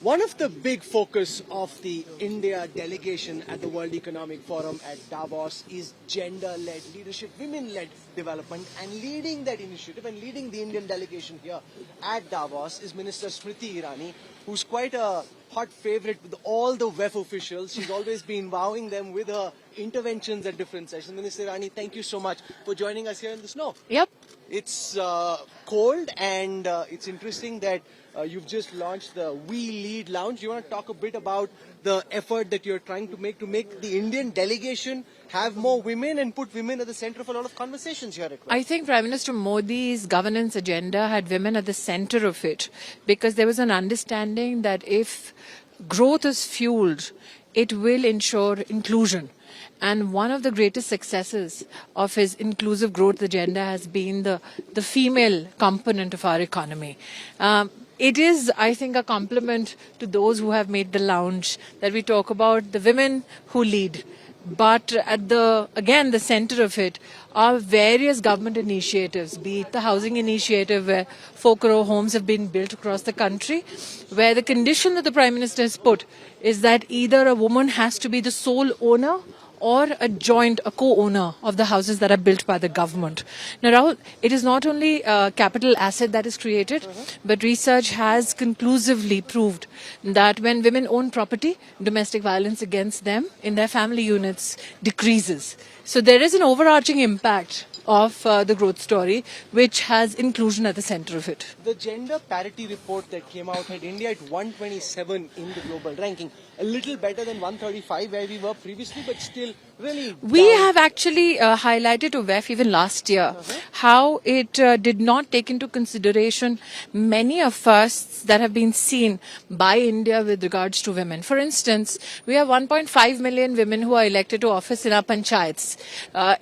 One of the big focus of the India delegation at the World Economic Forum at Davos is gender-led leadership, women-led development, and leading that initiative and leading the Indian delegation here at Davos is Minister Smriti Irani, who's quite a hot favorite with all the WEF officials. She's always been wowing them with her interventions at different sessions. Minister Irani, thank you so much for joining us here in the snow. Yep. It's cold and it's interesting that you've just launched the We Lead Lounge. You want to talk a bit about the effort that you're trying to make the Indian delegation have more women and put women at the center of a lot of conversations here at WEF? I think Prime Minister Modi's governance agenda had women at the center of it because there was an understanding that if growth is fueled, it will ensure inclusion. And one of the greatest successes of his inclusive growth agenda has been the female component of our economy. It is, I think, a compliment to those who have made the lounge that we talk about the women who lead. But at the center of it are various government initiatives, be it the housing initiative where 4 crore homes have been built across the country, where the condition that the Prime Minister has put is that either a woman has to be the sole owner or a co-owner of the houses that are built by the government. Now, Rahul, it is not only a capital asset that is created, but research has conclusively proved that when women own property, domestic violence against them in their family units decreases. So there is an overarching impact of the growth story, which has inclusion at the center of it. The gender parity report that came out had India at 127 in the global ranking. A little better than 135 where we were previously, but still really We have actually highlighted to WEF even last year how it did not take into consideration many of firsts that have been seen by India with regards to women. For instance, we have 1.5 million women who are elected to office in our panchayats.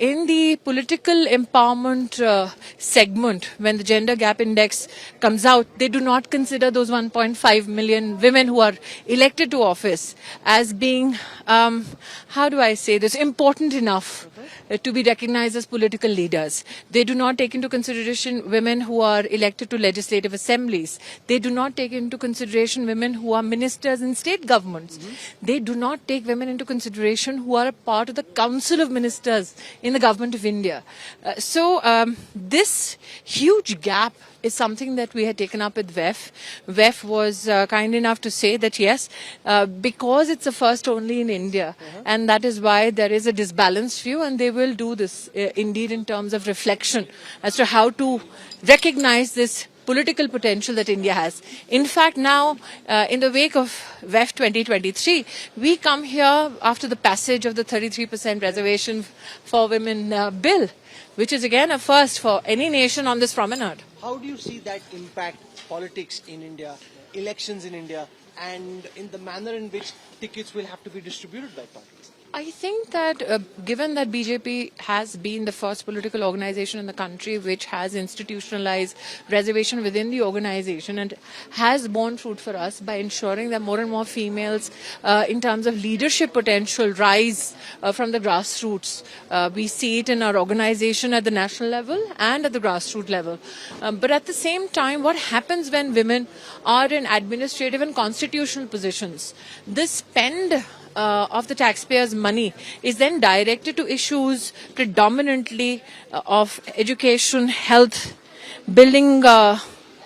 In the political empowerment segment, when the gender gap index comes out, they do not consider those 1.5 million women who are elected to office as being, how do I say this, important enough to be recognized as political leaders. They do not take into consideration women who are elected to legislative assemblies. They do not take into consideration women who are ministers in state governments. They do not take women into consideration who are a part of the Council of Ministers in the government of India. So this huge gap is something that we had taken up with WEF. WEF was kind enough to say that yes, because it's a first only in India, and that is why there is a disbalanced view, and they will do this indeed in terms of reflection as to how to recognize this political potential that India has. In fact, now, in the wake of WEF 2023, we come here after the passage of the 33% reservation for women bill, which is again a first for any nation on this promenade. How do you see that impact politics in India, elections in India, and in the manner in which tickets will have to be distributed by parties? I think that given that BJP has been the first political organization in the country which has institutionalized reservation within the organization and has borne fruit for us by ensuring that more and more females in terms of leadership potential rise from the grassroots. We see it in our organization at the national level and at the grassroots level. But at the same time, what happens when women are in administrative and constitutional positions? This spend of the taxpayers' money is then directed to issues predominantly of education, health, building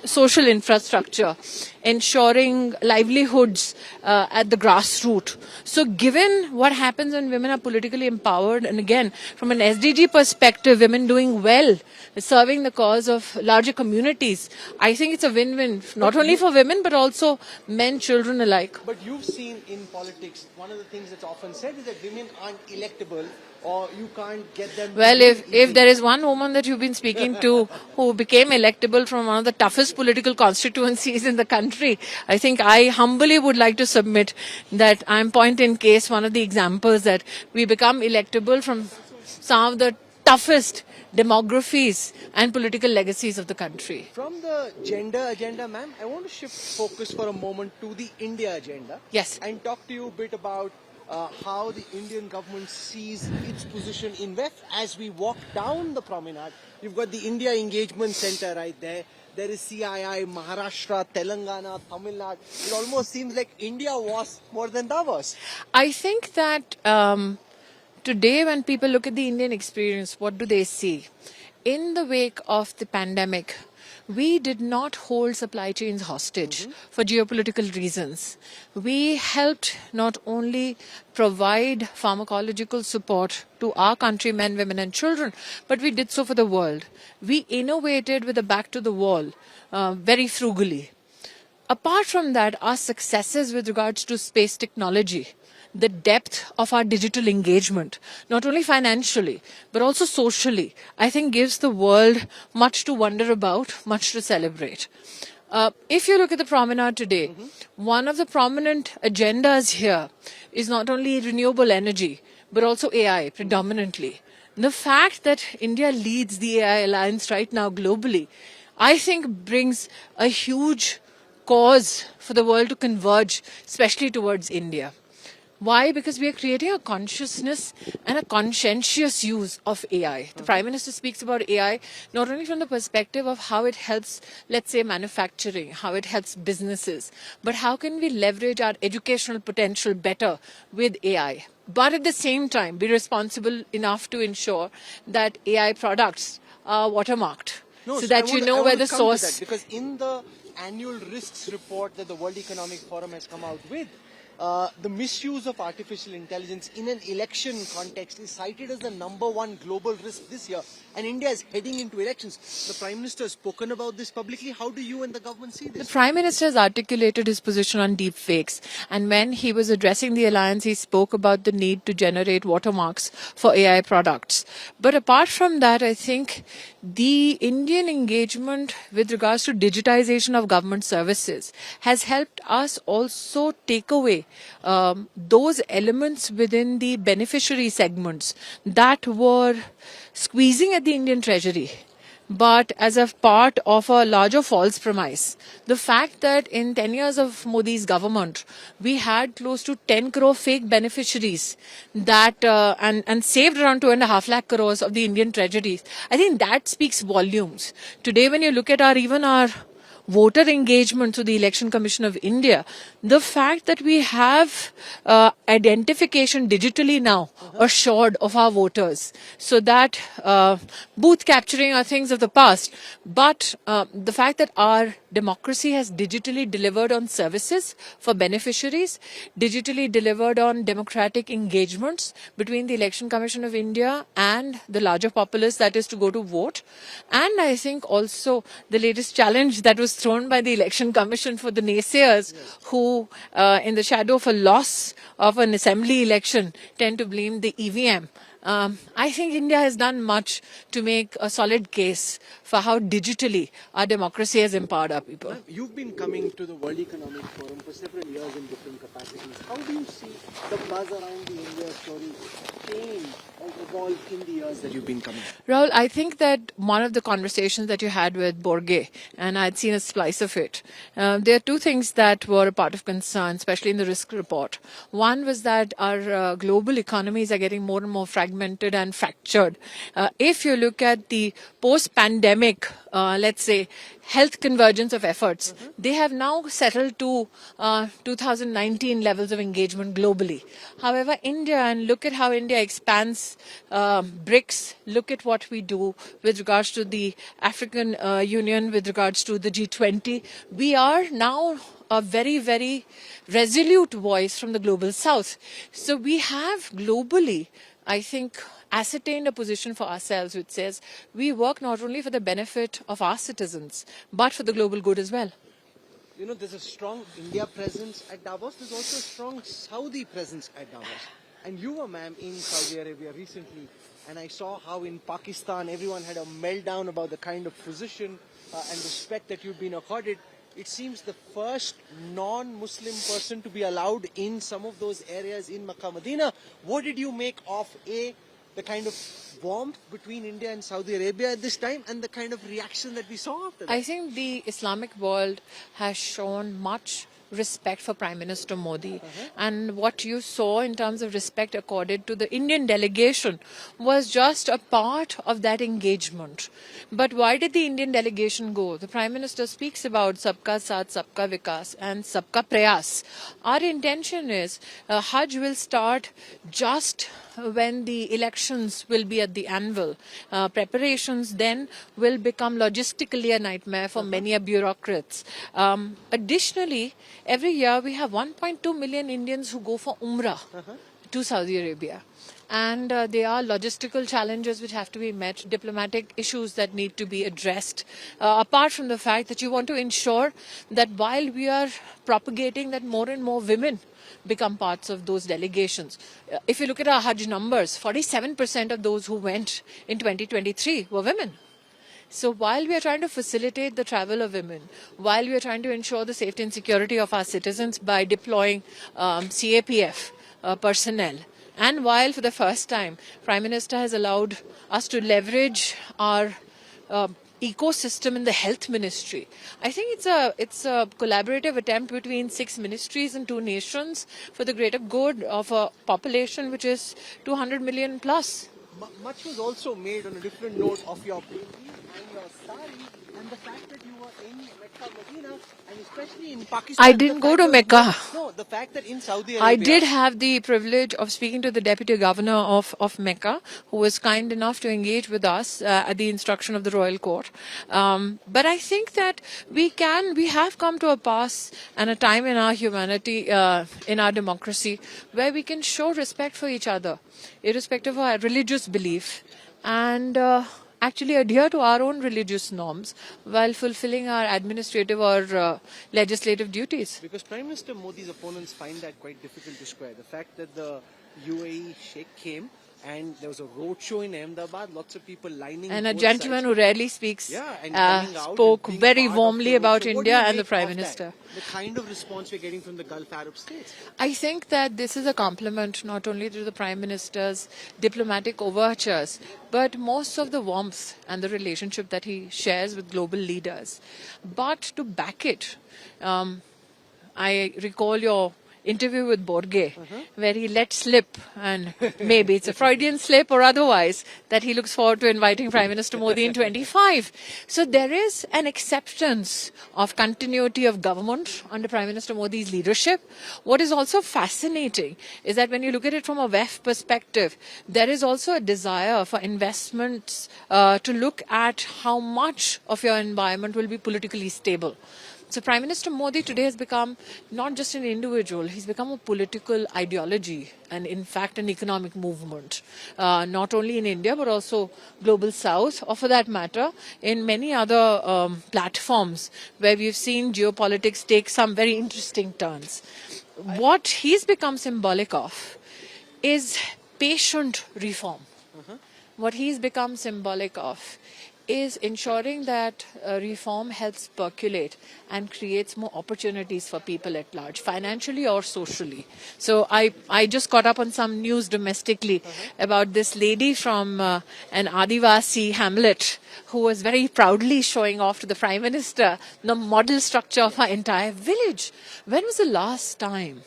social infrastructure, ensuring livelihoods at the grassroots. So given what happens when women are politically empowered, and again, from an SDG perspective, women doing well, serving the cause of larger communities, I think it's a win-win, not only for women, but also men, children alike. But you've seen in politics, one of the things that's often said is that women aren't electable or you can't get them. Well, if there is one woman that you've been speaking to who became electable from one of the toughest political constituencies in the country, I think I humbly would like to submit that I'm point in case one of the examples that we become electable from some of the toughest demographies and political legacies of the country. From the gender agenda, ma'am, I want to shift focus for a moment to the India agenda. Yes. And talk to you a bit about how the Indian government sees its position in WEF as we walk down the promenade. You've got the India Engagement Center right there. there is CII, Maharashtra, Telangana, Tamil Nadu. It almost seems like India was more than Davos. I think that today, when people look at the Indian experience, what do they see? In the wake of the pandemic, we did not hold supply chains hostage for geopolitical reasons. We helped not only provide pharmacological support to our countrymen, women, and children, but we did so for the world. We innovated with a back to the wall, very frugally. Apart from that, our successes with regards to space technology, the depth of our digital engagement, not only financially, but also socially, I think gives the world much to wonder about, much to celebrate. If you look at the promenade today, one of the prominent agendas here is not only renewable energy, but also AI predominantly. The fact that India leads the AI alliance right now globally, I think brings a huge cause for the world to converge, especially towards India. Why? Because we are creating a consciousness and a conscientious use of AI. The Prime Minister speaks about AI not only from the perspective of how it helps, let's say, manufacturing, how it helps businesses, but how can we leverage our educational potential better with AI. But at the same time, be responsible enough to ensure that AI products are watermarked. No, So so that you know I where want the to come to source. that, because in the annual risks report that the World Economic Forum has come out with, the misuse of artificial intelligence in an election context is cited as the #1 global risk this year, and India is heading into elections. The Prime Minister has spoken about this publicly. How do you and the government see The this? Prime Minister has articulated his position on deep fakes, and when he was addressing the alliance, he spoke about the need to generate watermarks for AI products. But apart from that, I think the Indian engagement with regards to digitization of government services has helped us also take away those elements within the beneficiary segments that were squeezing at the Indian treasury. But as a part of a larger false premise, the fact that in 10 years of Modi's government, we had close to 10 crore fake beneficiaries that and saved around 2.5 lakh crores of the Indian treasuries, I think that speaks volumes. Today, when you look at even our voter engagement through the Election Commission of India, the fact that we have identification digitally now assured of our voters, so that booth capturing are things of the past, but the fact that our democracy has digitally delivered on services for beneficiaries, digitally delivered on democratic engagements between the Election Commission of India and the larger populace that is to go to vote. And I think also the latest challenge that was thrown by the Election Commission for the naysayers who, in the shadow of a loss of an assembly election, tend to blame the EVM. I think India has done much to make a solid case for how digitally our democracy has empowered our people. Ma'am, you've been coming to the World Economic Forum for several years in different capacities. How do you see the buzz around the India story change or evolve in the years that you've been coming? Rahul, I think that one of the conversations that you had with Borge, and I'd seen a splice of it, there are two things that were a part of concern, especially in the risk report. One was that our global economies are getting more and more fragmented and fractured. If you look at the post-pandemic, let's say, health convergence of efforts, they have now settled to 2019 levels of engagement globally. However, India, and look at how India expands BRICS, look at what we do with regards to the African Union, with regards to the G20. We are now a very, very resolute voice from the global south. So we have globally, I think, ascertained a position for ourselves which says we work not only for the benefit of our citizens, but for the global good as well. You know, there's a strong India presence at Davos. There's also a strong Saudi presence at Davos. And you were, ma'am, in Saudi Arabia recently, and I saw how in Pakistan everyone had a meltdown about the kind of position and respect that you've been accorded. It seems the first non-Muslim person to be allowed in some of those areas in Makkah, Medina. What did you make of the kind of warmth between India and Saudi Arabia at this time, and the kind of reaction that we saw after that? I think the Islamic world has shown much respect for Prime Minister Modi. And what you saw in terms of respect accorded to the Indian delegation was just a part of that engagement. But why did the Indian delegation go? The Prime Minister speaks about Sabka Saath, Sabka Vikas and Sabka Prayas. Our intention is Hajj will start just when the elections will be at the anvil. Preparations then will become logistically a nightmare for many bureaucrats. Additionally, every year we have 1.2 million Indians who go for Umrah to Saudi Arabia. And there are logistical challenges which have to be met, diplomatic issues that need to be addressed. Apart from the fact that you want to ensure that while we are propagating that more and more women become parts of those delegations. If you look at our Hajj numbers, 47% of those who went in 2023 were women. So while we are trying to facilitate the travel of women, while we are trying to ensure the safety and security of our citizens by deploying CAPF personnel, and while for the first time, Prime Minister has allowed us to leverage our ecosystem in the health ministry. I think it's a collaborative attempt between 6 ministries and 2 nations for the greater good of a population which is 200 million plus. Much was also made on a different note of your baby and your sari and the fact that you were in Mecca, Medina, and especially in Pakistan. I didn't go to Mecca. No, the fact that in Saudi I Arabia... did have the privilege of speaking to the Deputy Governor of Mecca, who was kind enough to engage with us at the instruction of the Royal Court. But I think that we have come to a pass and a time in our humanity, in our democracy, where we can show respect for each other, irrespective of our religious belief, and actually adhere to our own religious norms while fulfilling our administrative or legislative duties. Because Prime Minister Modi's opponents find that quite difficult to square. The fact that the UAE Sheikh came and there was a roadshow in Ahmedabad, lots of people lining. And a gentleman who rarely speaks spoke and very warmly about roadshow. India What do you and the make Prime of Minister. that? The kind of response we're getting from the Gulf Arab states. I think that this is a compliment not only to the Prime Minister's diplomatic overtures, but most of the warmth and the relationship that he shares with global leaders. But to back it, I recall your interview with Borge, where he let slip, and maybe it's a Freudian slip or otherwise, that he looks forward to inviting Prime Minister Modi in 25. So there is an acceptance of continuity of government under Prime Minister Modi's leadership. What is also fascinating is that when you look at it from a WEF perspective, there is also a desire for investments to look at how much of your environment will be politically stable. So Prime Minister Modi today has become not just an individual, he's become a political ideology and in fact an economic movement, not only in India but also global south, or for that matter in many other platforms where we've seen geopolitics take some very interesting turns. What he's become symbolic of is patient reform. What he's become symbolic of is ensuring that reform helps percolate and creates more opportunities for people at large, financially or socially. So I just caught up on some news domestically about this lady from an Adivasi hamlet who was very proudly showing off to the Prime Minister the model structure of her entire village. When was the last time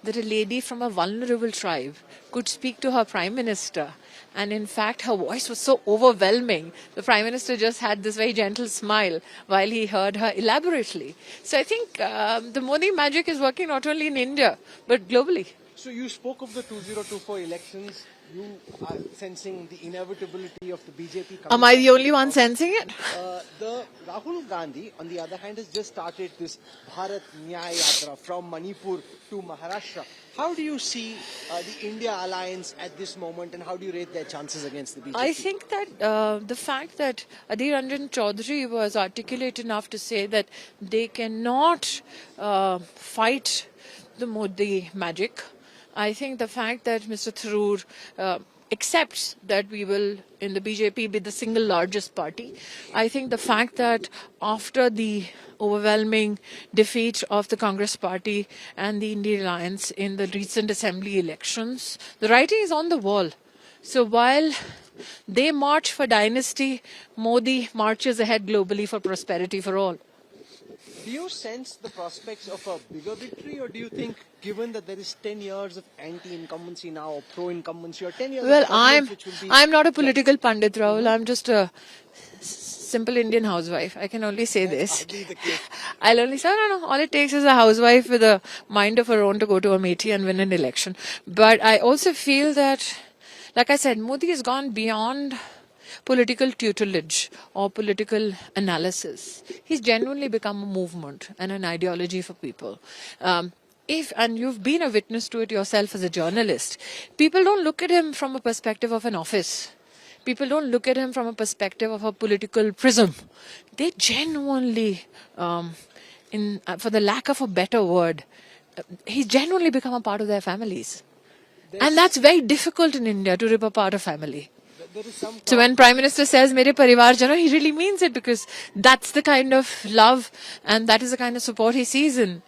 that a lady from a vulnerable tribe could speak to her Prime Minister? And in fact, her voice was so overwhelming. The Prime Minister just had this very gentle smile while he heard her elaborately. So I think the Modi magic is working not only in India, but globally. So you spoke of the 2024 elections. You are sensing the inevitability of the BJP coming. Am I the only one sensing it? The Rahul Gandhi, on the other hand, has just started this Bharat Nyay Yatra from Manipur to Maharashtra. How do you see the India alliance at this moment, and how do you rate their chances against the BJP? I think that the fact that Adhir Ranjan Chowdhury was articulate enough to say that they cannot fight the Modi magic. I think the fact that Mr. Tharoor accepts that we will, in the BJP, be the single largest party. I think the fact that after the overwhelming defeat of the Congress party and the India Alliance in the recent assembly elections, the writing is on the wall. So while they march for dynasty, Modi marches ahead globally for prosperity for all. Do you sense the prospects of a bigger victory, or do you think, given that there is 10 years of anti-incumbency now, or pro-incumbency, or 10 years Well, of government which will be... I'm not a political pundit, Rahul. I'm just a simple Indian housewife. I can only say this. Hardly the case. I'll only say, no. All it takes is a housewife with a mind of her own to go to a meeting and win an election. But I also feel that, like I said, Modi has gone beyond political tutelage or political analysis. He's genuinely become a movement and an ideology for people. And you've been a witness to it yourself as a journalist, people don't look at him from a perspective of an office. People don't look at him from a perspective of a political prism. They genuinely, for the lack of a better word, he's genuinely become a part of their families. And that's very difficult in India, to rip apart a family. There is some So when Prime Minister says "Mere parivar jano," he really means it, because that's the kind of love and that is the kind of support he sees in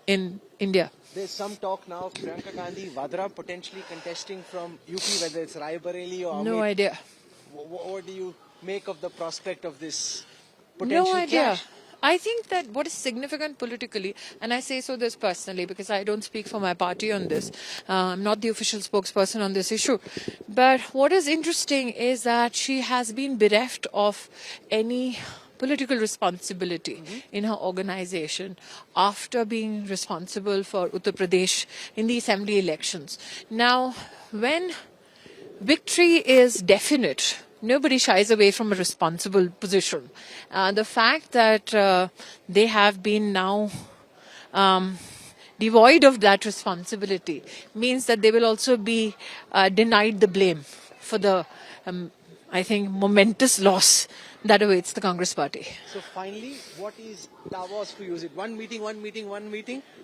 India. There's some talk now of Priyanka Gandhi Vadra potentially contesting from UP, whether it's Raebareli or No Amit. idea. What do you make of the prospect of this potential No idea. clash? I think that what is significant politically, and I say so this personally because I don't speak for my party on this, I'm not the official spokesperson on this issue, but what is interesting is that she has been bereft of any political responsibility in her organization after being responsible for Uttar Pradesh in the assembly elections. Now, when victory is definite, nobody shies away from a responsible position. The fact that they have been now devoid of that responsibility means that they will also be denied the blame for the, I think, momentous loss that awaits the Congress party. So finally, what is Davos for you? Is it one meeting,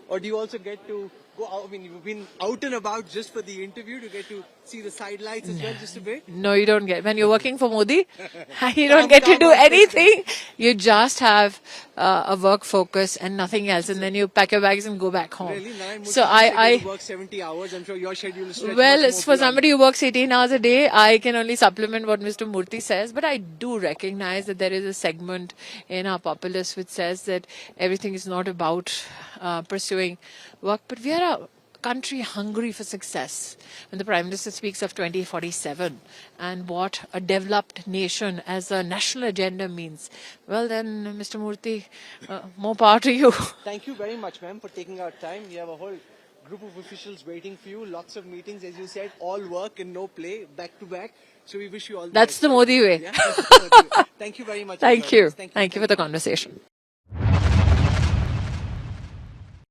or do you also get to go out? I mean, you've been out and about just for the interview to get to see the sidelines as well, just a bit. No, you don't get. When you're working for Modi, you don't get to do anything. You just have a work focus and nothing else, and then you pack your bags and go back home. Really? Narendra So Modi said I you work 70 hours. I'm sure your schedule is stretched well, much it's more for somebody who works 18 hours a day. I can only supplement what Mr. Murthy says, but I do recognize that there is a segment in our populace which says that everything is not about pursuing work, but we are a country hungry for success. When the Prime Minister speaks of 2047 and what a developed nation as a national agenda means, well then, Mr. Murthy, more power to you. Thank you very much, ma'am, for taking our time. We have a whole group of officials waiting for you. Lots of meetings, as you said, all work and no play, back to back. So we wish you all the That's best. the Modi way. Yeah, that's the Modi way. Thank you very much. Thank you. Thank you. Thank you for the conversation.